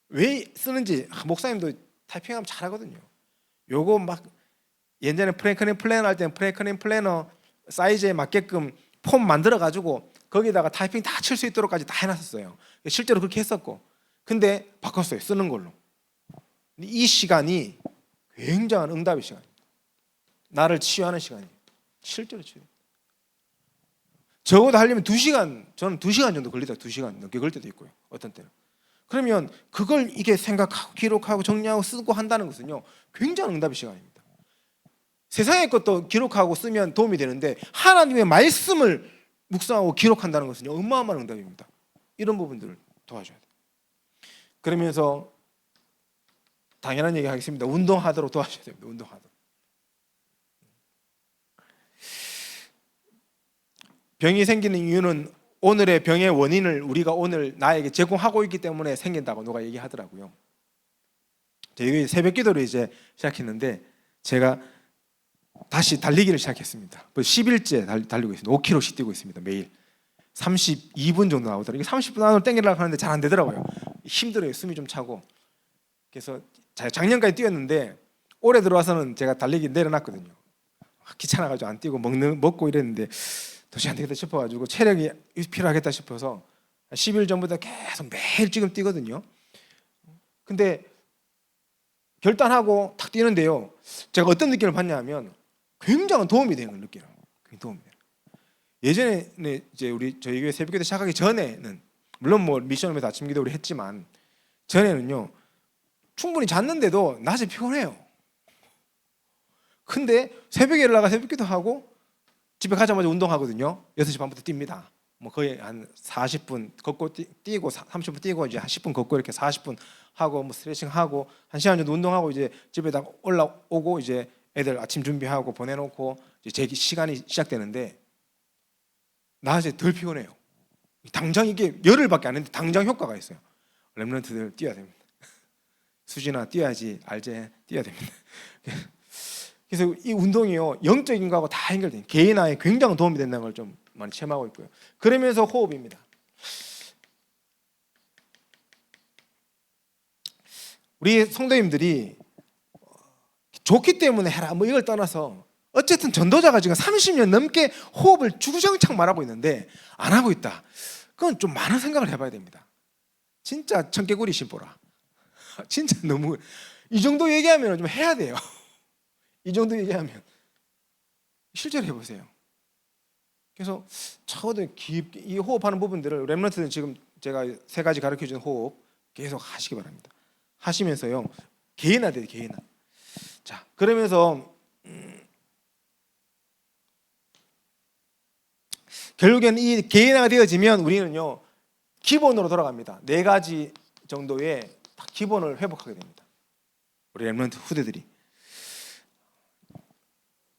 A: 왜 쓰는지 목사님도 타이핑하면 잘하거든요. 요거 막 예전에 프랭클린 플래너 할 때는 프랭클린 플래너 사이즈에 맞게끔 폼 만들어 가지고 거기다가 타이핑 다 칠 수 있도록까지 다 해놨었어요. 실제로 그렇게 했었고, 근데 바꿨어요. 쓰는 걸로. 이 시간이 굉장한 응답의 시간입니다. 나를 치유하는 시간이에요. 실제로 치유. 적어도 하려면 2시간, 저는 2시간 정도 걸리다 2시간 넘게 걸릴 때도 있고요. 어떤 때는. 그러면 그걸 이게 생각하고 기록하고 정리하고 쓰고 한다는 것은요 굉장한 응답의 시간입니다. 세상의 것도 기록하고 쓰면 도움이 되는데 하나님의 말씀을 묵상하고 기록한다는 것은요 어마어마한 응답입니다. 이런 부분들을 도와줘야 돼요. 그러면서 당연한 얘기 하겠습니다. 운동하도록 도와줘야 됩니다. 운동하도록. 병이 생기는 이유는 오늘의 병의 원인을 우리가 오늘 나에게 제공하고 있기 때문에 생긴다고 누가 얘기하더라고요. 저희 새벽 기도를 이제 시작했는데 제가 다시 달리기를 시작했습니다. 10일째 달리고 있습니다. 5km씩 뛰고 있습니다. 매일 32분 정도 나오더라고요. 30분 안으로 땡기려고 하는데 잘 안 되더라고요. 힘들어요. 숨이 좀 차고. 그래서 작년까지 뛰었는데 올해 들어와서는 제가 달리기 내려놨거든요. 귀찮아가지고 안 뛰고 먹고 이랬는데 도저히 안 되겠다 싶어가지고 체력이 필요하겠다 싶어서 10일 전부터 계속 매일 지금 뛰거든요. 근데 결단하고 탁 뛰는데요 제가 어떤 느낌을 받냐 하면 굉장한 도움이 되는 걸 느껴요. 도움이 돼요. 예전에 이제 저희 교회 새벽기도 시작하기 전에는 물론 뭐 미션홈에서 아침 기도 우리 했지만 전에는요 충분히 잤는데도 낮에 피곤해요. 근데 새벽에 일어나가 새벽기도 하고 집에 가자마자 운동하거든요. 6시 반부터 뜁니다. 뭐 거의 한 40분 걷고 뛰고 30분 뛰고 이제 한 10분 걷고 이렇게 40분 하고 뭐 스트레칭 하고 1시간 정도 운동하고 이제 집에다 올라오고 이제 애들 아침 준비하고 보내놓고 이제 제 시간이 시작되는데 낮에 덜 피곤해요. 당장 이게 열흘밖에 안 했는데 당장 효과가 있어요. 렘넌트들 뛰어야 됩니다. 수진아 뛰어야지 알제 뛰어야 됩니다. 그래서 이 운동이요 영적인 거하고 다 연결돼요. 개인화에 굉장히 도움이 된다는 걸 좀 많이 체험하고 있고요. 그러면서 호흡입니다. 우리 성도님들이 좋기 때문에 해라 뭐 이걸 떠나서 어쨌든 전도자가 지금 30년 넘게 호흡을 주구장창 말하고 있는데 안 하고 있다. 그건 좀 많은 생각을 해봐야 됩니다. 진짜 청개구리 심보라. 진짜 너무 이 정도 얘기하면 좀 해야 돼요. 이 정도 얘기하면 실제로 해보세요. 그래서 저도 깊게 이 호흡하는 부분들을 렘넌트는 지금 제가 3가지 가르쳐준 호흡 계속 하시기 바랍니다. 하시면서요 개인화돼요. 개인화. 자 그러면서 결국에는 이 개인화가 되어지면 우리는요 기본으로 돌아갑니다. 4가지 정도의 기본을 회복하게 됩니다. 우리 렘넌트 후대들이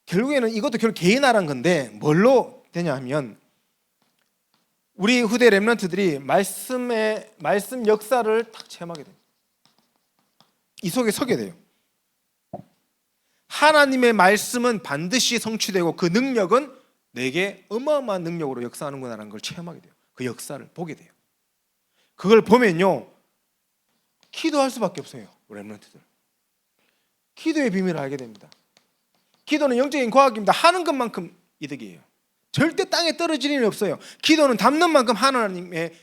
A: 결국에는 이것도 결국 개인화란 건데 뭘로 되냐 하면 우리 후대 렘넌트들이 말씀 역사를 딱 체험하게 됩니다. 이 속에 서게 돼요. 하나님의 말씀은 반드시 성취되고 그 능력은 내게 어마어마한 능력으로 역사하는구나라는 걸 체험하게 돼요. 그 역사를 보게 돼요. 그걸 보면요 기도할 수밖에 없어요. 렘넌트들 기도의 비밀을 알게 됩니다. 기도는 영적인 과학입니다. 하는 것만큼 이득이에요. 절대 땅에 떨어질 일이 없어요. 기도는 담는 만큼 하나님의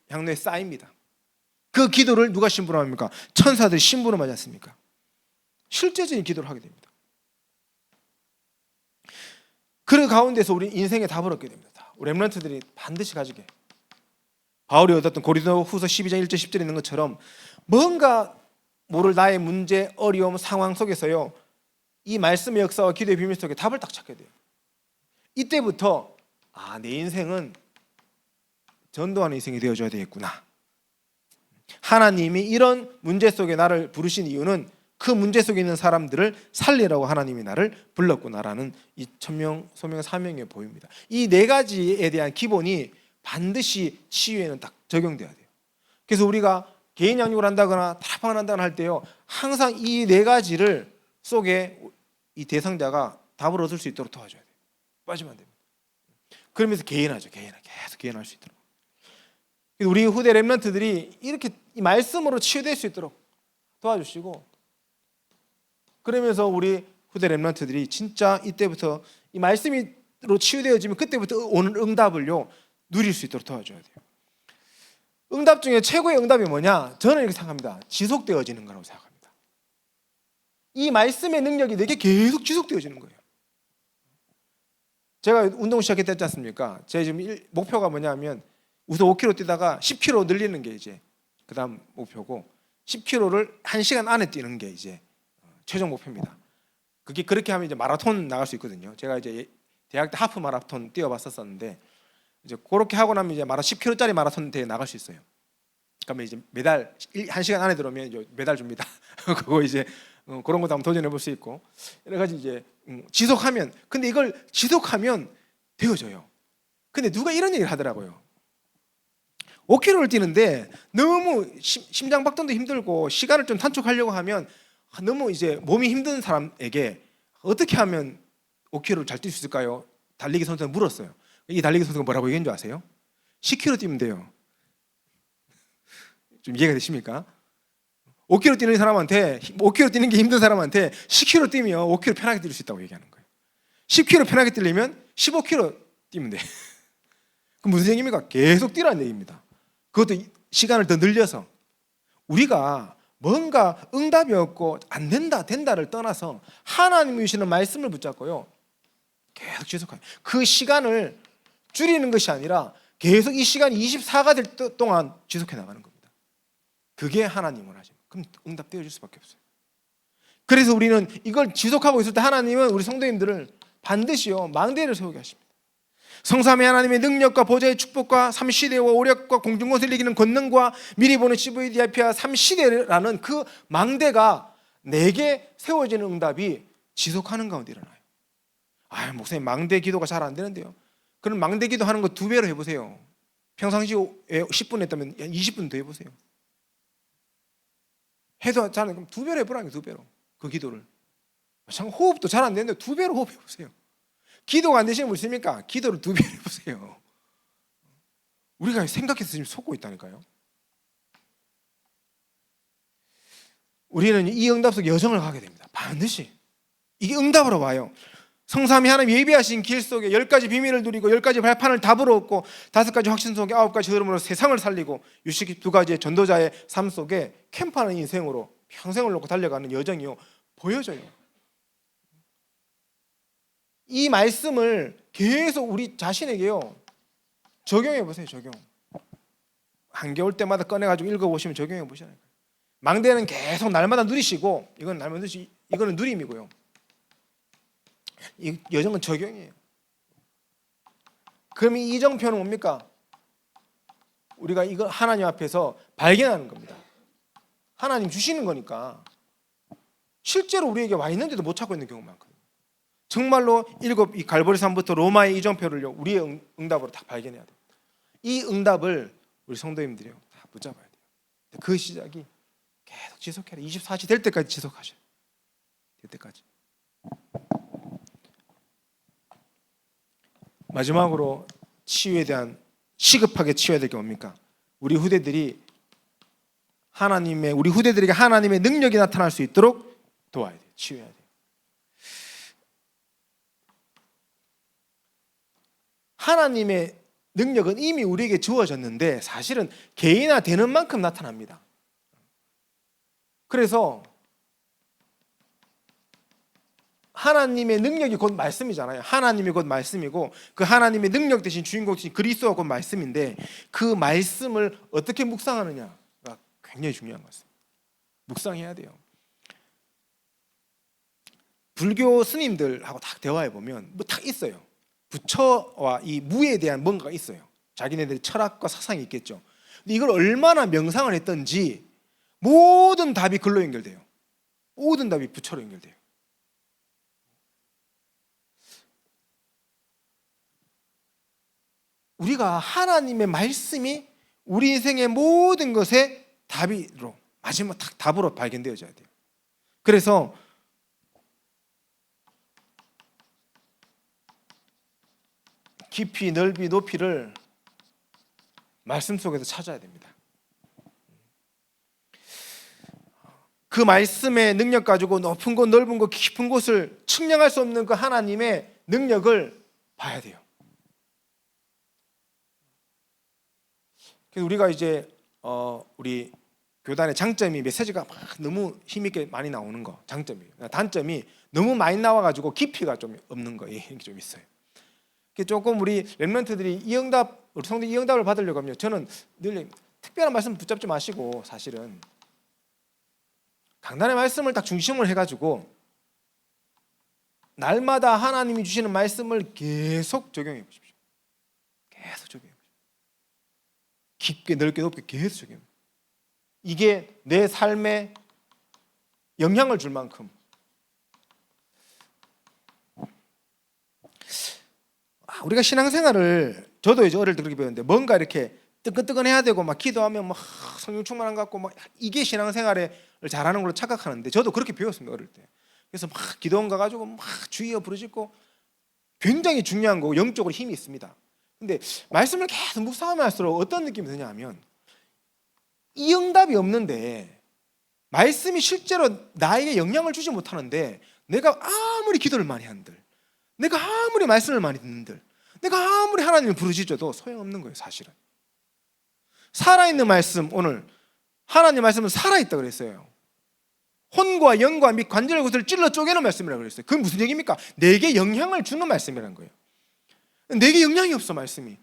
A: 향로에 쌓입니다. 그 기도를 누가 심부름합니까? 천사들이 심부름하지 않습니까? 실제적인 기도를 하게 됩니다. 그 가운데서 우리 인생의 답을 얻게 됩니다. 우리 렘넌트들이 반드시 가지게 바울이 얻었던 고린도후서 12장 1절 10절에 있는 것처럼 뭔가 모를 나의 문제, 어려움, 상황 속에서요 이 말씀의 역사와 기도의 비밀 속에 답을 딱 찾게 돼요. 이때부터 내 인생은 전도하는 인생이 되어줘야 되겠구나. 하나님이 이런 문제 속에 나를 부르신 이유는 그 문제 속에 있는 사람들을 살리라고 하나님이 나를 불렀구나라는 이 천명, 소명, 사명에 보입니다. 이 4가지에 대한 기본이 반드시 치유에는 딱 적용돼야 돼요. 그래서 우리가 개인 양육을 한다거나 타락방을 한다거나 할 때요 항상 이 4가지를 속에 이 대상자가 답을 얻을 수 있도록 도와줘야 돼요. 빠지면 안 됩니다. 그러면서 개인하죠. 계속 개인할 수 있도록. 우리 후대 렘넌트들이 이렇게 이 말씀으로 치유될 수 있도록 도와주시고 그러면서 우리 후대 렘넌트들이 진짜 이때부터 이 말씀으로 치유되어지면 그때부터 오는 응답을요 누릴 수 있도록 도와줘야 돼요. 응답 중에 최고의 응답이 뭐냐? 저는 이렇게 생각합니다. 지속되어지는 거라고 생각합니다. 이 말씀의 능력이 내게 계속 지속되어지는 거예요. 제가 운동 시작했지 않습니까? 제 지금 목표가 뭐냐면 우선 5km 뛰다가 10km 늘리는 게 이제 그다음 목표고 10km를 1시간 안에 뛰는 게 이제 최종 목표입니다. 그게 그렇게 하면 이제 마라톤 나갈 수 있거든요. 제가 이제 대학 때 하프 마라톤 뛰어봤었는데 이제 그렇게 하고 나면 이제 10km짜리 마라톤 대회 나갈 수 있어요. 그러면 이제 메달 1시간 안에 들어오면 이제 메달 줍니다. 그거 이제 그런 것도 한번 도전해 볼 수 있고 여러 가지 이제 지속하면 근데 이걸 지속하면 되어져요. 근데 누가 이런 얘기를 하더라고요. 5km를 뛰는데 너무 심장 박동도 힘들고 시간을 좀 단축하려고 하면 너무 이제 몸이 힘든 사람에게 어떻게 하면 5km를 잘 뛸 수 있을까요? 달리기 선수가 물었어요. 이 달리기 선수가 뭐라고 얘기한 줄 아세요? 10km 뛰면 돼요. 좀 이해가 되십니까? 5km 뛰는 사람한테 5km 뛰는 게 힘든 사람한테 10km 뛰면 5km 편하게 뛸 수 있다고 얘기하는 거예요. 10km 편하게 뛰려면 15km 뛰면 돼. 그럼 무슨 얘기입니까? 계속 뛰라는 얘기입니다. 그것도 시간을 더 늘려서 우리가 뭔가 응답이 없고 안 된다 된다를 떠나서 하나님이 주시는 말씀을 붙잡고요 계속 지속하는 그 시간을 줄이는 것이 아니라 계속 이 시간이 24가 될 동안 지속해 나가는 겁니다. 그게 하나님을 하시면 그럼 응답되어질 수밖에 없어요. 그래서 우리는 이걸 지속하고 있을 때 하나님은 우리 성도님들을 반드시요 망대를 세우게 하십니다. 성삼위 하나님의 능력과 보좌의 축복과 삼시대와 오력과 공중곳을 이기는 권능과 미리 보는 CVDIP와 삼시대라는 그 망대가 내게 세워지는 응답이 지속하는 가운데 일어나요. 목사님 망대 기도가 잘 안 되는데요. 그럼 망대 기도 하는 거 2배로 해보세요. 평상시에 10분 했다면 20분 더 해보세요. 해도 잘 안 되면 2배로 해보라는 거예요. 2배로 그 기도를. 참 호흡도 잘 안 되는데 2배로 호흡해보세요. 기도가 안 되시는 분 있습니까? 기도를 2배로 해보세요. 우리가 생각해서 지금 속고 있다니까요. 우리는 이 응답 속에 여정을 가게 됩니다. 반드시 이게 응답으로 와요. 성삼위 하나님 예비하신 길 속에 10가지 비밀을 누리고 10가지 발판을 답으로 얻고 5가지 확신 속에 9가지 흐름으로 세상을 살리고 유식 2가지의 전도자의 삶 속에 캠프하는 인생으로 평생을 놓고 달려가는 여정이요 보여져요. 이 말씀을 계속 우리 자신에게요 적용해 보세요. 적용. 한겨울 때마다 꺼내가지고 읽어보시면 적용해 보시라니까요. 망대는 계속 날마다 누리시고 이건 날마다 누리시, 이거는 누림이고요. 이 여정은 적용이에요. 그럼 이 이정표는 뭡니까? 우리가 이거 하나님 앞에서 발견하는 겁니다. 하나님 주시는 거니까 실제로 우리에게 와 있는데도 못 찾고 있는 경우가 많거든요. 정말로 이 갈보리 산부터 로마의 이정표를 우리의 응답으로 다 발견해야 돼요. 이 응답을 우리 성도님들이 다 붙잡아야 돼요. 그 시작이 계속 지속해야 돼요. 24시 될 때까지 지속하셔야 돼요. 될 때까지. 마지막으로 치유에 대한 시급하게 치유해야 될 게 뭡니까? 우리 후대들에게 하나님의 능력이 나타날 수 있도록 도와야 돼요. 치유해야 돼요. 하나님의 능력은 이미 우리에게 주어졌는데 사실은 개인화되는 만큼 나타납니다. 그래서 하나님의 능력이 곧 말씀이잖아요. 하나님이 곧 말씀이고 그 하나님의 능력 대신 주인공 대신 그리스도가 곧 말씀인데 그 말씀을 어떻게 묵상하느냐가 굉장히 중요한 것 같습니다. 묵상해야 돼요. 불교 스님들하고 딱 대화해 보면 뭐 딱 있어요. 부처와 이 무에 대한 뭔가가 있어요. 자기네들의 철학과 사상이 있겠죠. 근데 이걸 얼마나 명상을 했던지 모든 답이 글로 연결돼요. 모든 답이 부처로 연결돼요. 우리가 하나님의 말씀이 우리 인생의 모든 것의 답으로 마지막 답으로 발견되어져야 돼요. 그래서 깊이, 넓이, 높이를 말씀 속에서 찾아야 됩니다. 그 말씀의 능력 가지고 높은 곳, 넓은 곳, 깊은 곳을 측량할 수 없는 그 하나님의 능력을 봐야 돼요. 그래서 우리가 이제 우리 교단의 장점이 메시지가 막 너무 힘있게 많이 나오는 거 장점이에요. 단점이 너무 많이 나와가지고 깊이가 좀 없는 거 이게 좀 있어요. 조금 우리 렘넌트들이 우리 성도 이 응답을 받으려고 하면 저는 늘 특별한 말씀 붙잡지 마시고 사실은 강단의 말씀을 딱 중심으로 해가지고 날마다 하나님이 주시는 말씀을 계속 적용해 보십시오. 계속 적용해 보십시오. 깊게 넓게 높게 계속 적용해 보십시오. 이게 내 삶에 영향을 줄 만큼 우리가 신앙생활을 저도 이제 어릴 때 그렇게 배웠는데 뭔가 이렇게 뜨끈뜨끈해야 되고 막 기도하면 막 성령 충만한 것 같고 막 이게 신앙생활을 잘하는 걸로 착각하는데 저도 그렇게 배웠습니다 어릴 때. 그래서 막 기도원 가가지고 막 주여 부르짖고 굉장히 중요한 거고 영적으로 힘이 있습니다. 근데 말씀을 계속 묵상하면 할수록 어떤 느낌이 드냐면 이 응답이 없는데 말씀이 실제로 나에게 영향을 주지 못하는데 내가 아무리 기도를 많이 한들 내가 아무리 말씀을 많이 듣는들 내가 아무리 하나님을 부르짖어도 소용없는 거예요. 사실은 살아있는 말씀, 오늘 하나님 말씀은 살아있다 그랬어요. 혼과 영과 및 관절의 곳을 찔러 쪼개는 말씀이라고 그랬어요. 그건 무슨 얘기입니까? 내게 영향을 주는 말씀이라는 거예요. 내게 영향이 없어. 말씀이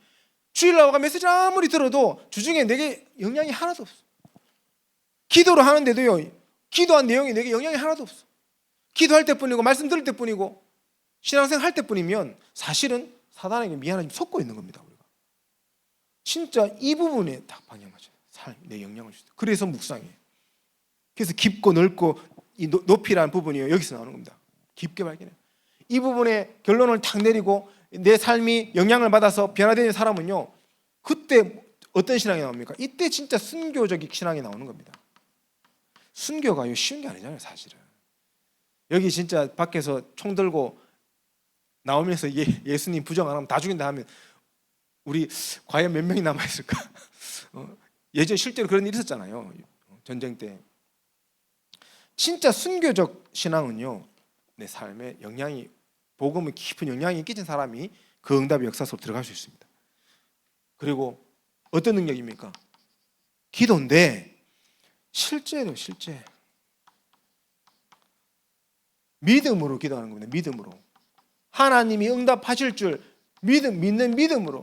A: 주일 나와가 메시지 아무리 들어도 주중에 내게 영향이 하나도 없어. 기도를 하는데도요, 기도한 내용이 내게 영향이 하나도 없어. 기도할 때뿐이고 말씀 들을 때뿐이고 신앙생활 할 때뿐이면 사실은 사단에게 미안하게 속고 있는 겁니다. 우리가 진짜 이 부분에 딱 방향 맞춰요. 내 영향을 주세요. 그래서 묵상이에요. 그래서 깊고 넓고 이 높이라는 부분이 여기서 나오는 겁니다. 깊게 발견해요. 이 부분에 결론을 탁 내리고 내 삶이 영향을 받아서 변화되는 사람은요, 그때 어떤 신앙이 나옵니까? 이때 진짜 순교적인 신앙이 나오는 겁니다. 순교가 쉬운 게 아니잖아요, 사실은. 여기 진짜 밖에서 총 들고 나오면서 예수님 부정 안 하면 다 죽인다 하면 우리 과연 몇 명이 남아있을까? 예전 실제로 그런 일이 있었잖아요. 전쟁 때. 진짜 순교적 신앙은요, 내 삶에 영향이, 복음의 깊은 영향이 끼친 사람이 그 응답의 역사 속으로 들어갈 수 있습니다. 그리고 어떤 능력입니까? 기도인데 실제로 실제 믿음으로 기도하는 겁니다. 믿음으로 하나님이 응답하실 줄 믿는 믿음으로.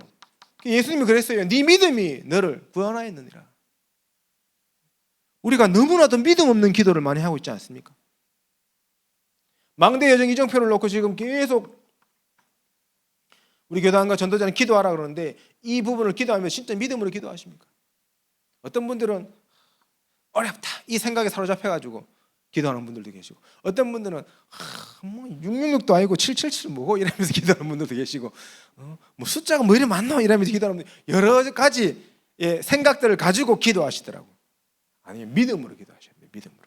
A: 예수님이 그랬어요. 네 믿음이 너를 구원하였느니라. 우리가 너무나도 믿음 없는 기도를 많이 하고 있지 않습니까? 망대 여정 이정표를 놓고 지금 계속 우리 교단과 전도자는 기도하라 그러는데 이 부분을 기도하면 진짜 믿음으로 기도하십니까? 어떤 분들은 어렵다 이 생각에 사로잡혀가지고 기도하는 분들도 계시고, 어떤 분들은 뭐 666도 아니고 777 뭐고 이러면서 기도하는 분들도 계시고, 뭐 숫자가 뭐 이래 많나 이러면서 기도하는 분들, 여러 가지 생각들을 가지고 기도하시더라고. 아니면 믿음으로 기도하셔야 돼요. 믿음으로.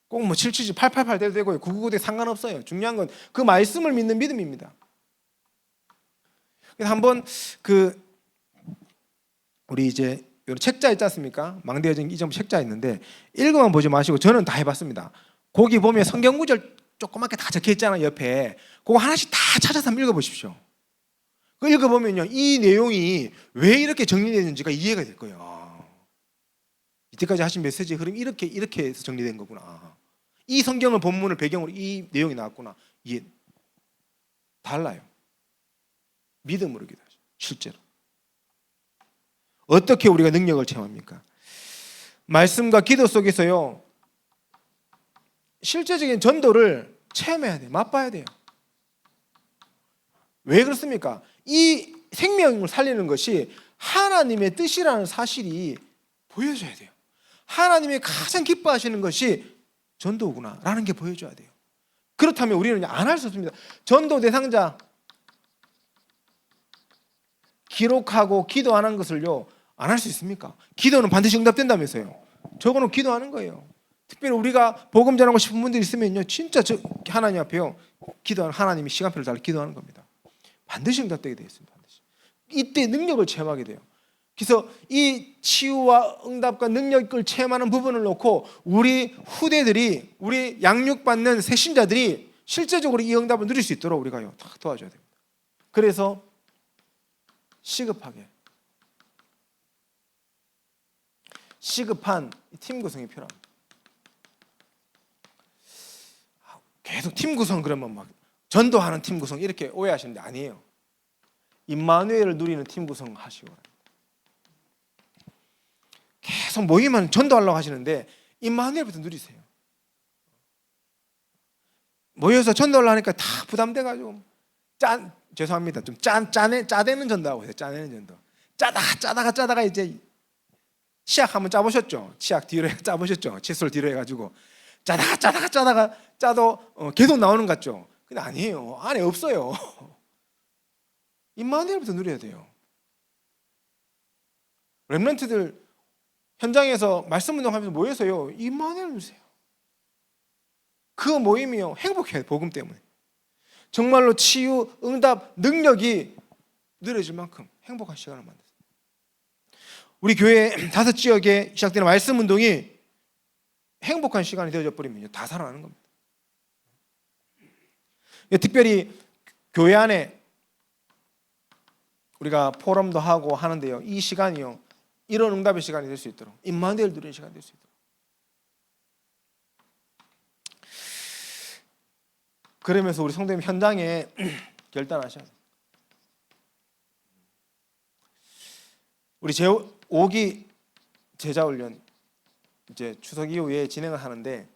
A: 꼭 뭐 777, 888 돼도 되고요, 999 돼도 상관없어요. 중요한 건 그 말씀을 믿는 믿음입니다. 그래서 한번 우리 이제 책자 있지 않습니까? 망대여정 이정 책자 있는데 읽어만 보지 마시고, 저는 다 해봤습니다. 거기 보면 성경 구절 조그맣게 다 적혀 있잖아요, 옆에. 그거 하나씩 다 찾아서 한번 읽어보십시오. 그 읽어보면요, 이 내용이 왜 이렇게 정리되는지가 이해가 될 거예요. 이때까지 하신 메시지의 흐름이 이렇게 해서 정리된 거구나. 이 성경을 본문을 배경으로 이 내용이 나왔구나. 이게 달라요. 믿음으로 기도하죠. 실제로. 어떻게 우리가 능력을 체험합니까? 말씀과 기도 속에서요, 실제적인 전도를 체험해야 돼요. 맛봐야 돼요. 왜 그렇습니까? 이 생명을 살리는 것이 하나님의 뜻이라는 사실이 보여줘야 돼요. 하나님이 가장 기뻐하시는 것이 전도구나 라는 게 보여줘야 돼요. 그렇다면 우리는 안 할 수 없습니다. 전도 대상자 기록하고 기도 안 한 것을요, 안 할 수 있습니까? 기도는 반드시 응답된다면서요. 저거는 기도하는 거예요. 특별히 우리가 복음 전하고 싶은 분들이 있으면요, 진짜 하나님 앞에요, 기도하는, 하나님이 시간표를 달라 기도하는 겁니다. 반드시 응답되게 되어 있습니다. 반드시. 이때 능력을 체험하게 돼요. 그래서 이 치유와 응답과 능력을 체험하는 부분을 놓고 우리 후대들이, 우리 양육받는 새신자들이 실제적으로 이 응답을 누릴 수 있도록 우리가요, 다 도와줘야 됩니다. 그래서 시급한 팀 구성이 필요합니다. 계속 팀 구성 그러면 막 전도하는 팀 구성 이렇게 오해하시는데 아니에요. 임마누엘을 누리는 팀 구성 하시고 계속 모이면 전도하려고 하시는데 임마누엘부터 누리세요. 모여서 전도하려고 하니까 다 부담돼가지고 죄송합니다. 좀 짜대는 전도하고 있어요. 짜내는 전도. 짜다가 이제 치약 한번 짜보셨죠? 치약 뒤로 짜보셨죠? 칫솔 뒤로 해가지고 짜다가 짜도 계속 나오는 것 같죠? 근데 아니에요. 안에 없어요. 임마누엘부터 누려야 돼요. 렘넌트들 현장에서 말씀 운동하면서 모여서요, 임마누엘 누리세요. 그 모임이요, 행복해요. 복음 때문에. 정말로 치유, 응답, 능력이 누려질 만큼 행복한 시간을 만들었어요. 우리 교회 5지역에 시작되는 말씀 운동이 행복한 시간이 되어져 버리면요, 다 살아나는 겁니다. 특별히 교회 안에 우리가 포럼도 하고 하는데요, 이 시간이요, 이런 응답의 시간이 될 수 있도록, 임마누엘 누리는 시간이 될 수 있도록. 그러면서 우리 성도님 현장에 결단하셔야 돼요. 우리 제5기 제자훈련 이제 추석 이후에 진행을 하는데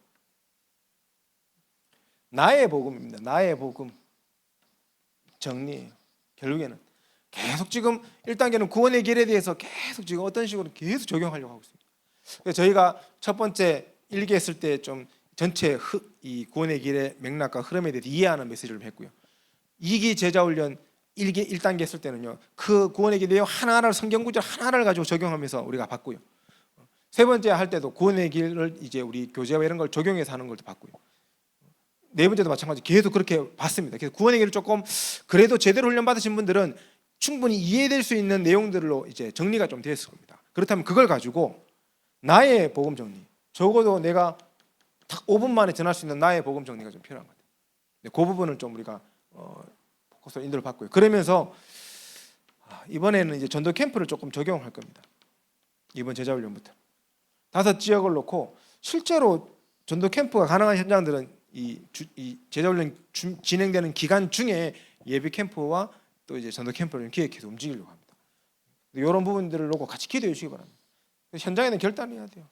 A: 나의 복음입니다. 나의 복음 정리예요. 결국에는 계속 지금 1단계는 구원의 길에 대해서 계속 지금 어떤 식으로 계속 적용하려고 하고 있습니다. 그래서 저희가 첫 번째 1기 했을 때 좀 전체 이 구원의 길의 맥락과 흐름에 대해서 이해하는 메시지를 했고요. 2기 제자훈련 1단계 했을 때는요, 그 구원의 길 내용 하나하나를 성경 구절 하나를 가지고 적용하면서 우리가 봤고요. 세 번째 할 때도 구원의 길을 이제 우리 교재와 이런 걸 적용해서 하는 걸 봤고요. 네 번째도 마찬가지 계속 그렇게 봤습니다. 그래서 구원의 길을 조금 그래도 제대로 훈련 받으신 분들은 충분히 이해될 수 있는 내용들로 이제 정리가 좀 되었을 겁니다. 그렇다면 그걸 가지고 나의 복음 정리, 적어도 내가 딱 5분 만에 전할 수 있는 나의 복음 정리가 좀 필요한 것 같아요. 그 부분을 좀 우리가 포커스로 인도를 받고요. 그러면서 이번에는 이제 전도 캠프를 조금 적용할 겁니다. 이번 제자훈련부터 5지역을 놓고 실제로 전도 캠프가 가능한 현장들은 이 제자훈련 진행되는 기간 중에 예비 캠프와 또 이제 전도 캠프를 기획해서 움직이려고 합니다. 이런 부분들을 놓고 같이 기도해 주시기 바랍니다. 현장에는 결단을 해야 돼요.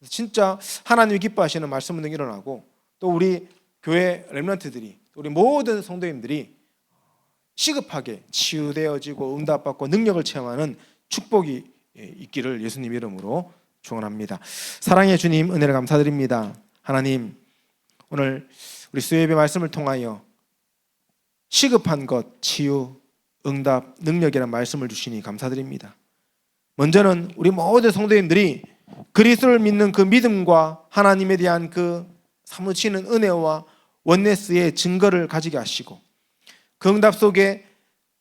A: 진짜 하나님이 기뻐하시는 말씀 운동이 일어나고 또 우리 교회 렘넌트들이 우리 모든 성도님들이 시급하게 치유되어지고 응답받고 능력을 체험하는 축복이 있기를 예수님 이름으로 축원합니다. 사랑의 주님, 은혜를 감사드립니다. 하나님, 오늘 우리 수요예배 말씀을 통하여 시급한 것, 치유, 응답, 능력이라는 말씀을 주시니 감사드립니다. 먼저는 우리 모든 성도님들이 그리스도를 믿는 그 믿음과 하나님에 대한 그 사무치는 은혜와 원네스의 증거를 가지게 하시고 그 응답 속에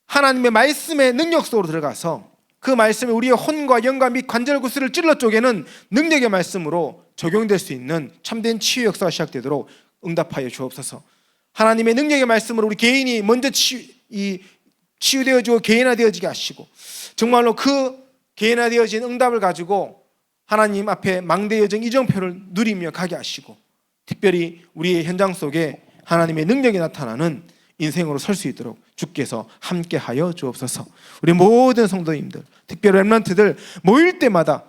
A: 하나님의 말씀의 능력 속으로 들어가서 그 말씀이 우리의 혼과 영과 및 관절 구슬을 찔러 쪼개는 능력의 말씀으로 적용될 수 있는 참된 치유 역사가 시작되도록 응답하여 주옵소서. 하나님의 능력의 말씀으로 우리 개인이 먼저 치유되어지고 개인화되어지게 하시고 정말로 그 개인화되어진 응답을 가지고 하나님 앞에 망대 여정 이정표를 누리며 가게 하시고 특별히 우리의 현장 속에 하나님의 능력이 나타나는 인생으로 설 수 있도록 주께서 함께하여 주옵소서. 우리 모든 성도님들, 특별히 렘넌트들 모일 때마다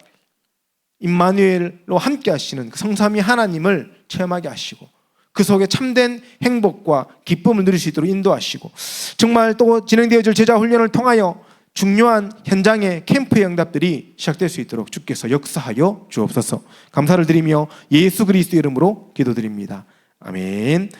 A: 임마누엘로 함께 하시는 그 성삼위 하나님을 체험하게 하시고 그 속에 참된 행복과 기쁨을 누릴 수 있도록 인도하시고 정말 또 진행되어질 제자 훈련을 통하여 중요한 현장의 캠프의 응답들이 시작될 수 있도록 주께서 역사하여 주옵소서. 감사를 드리며 예수 그리스도 이름으로 기도드립니다. 아멘.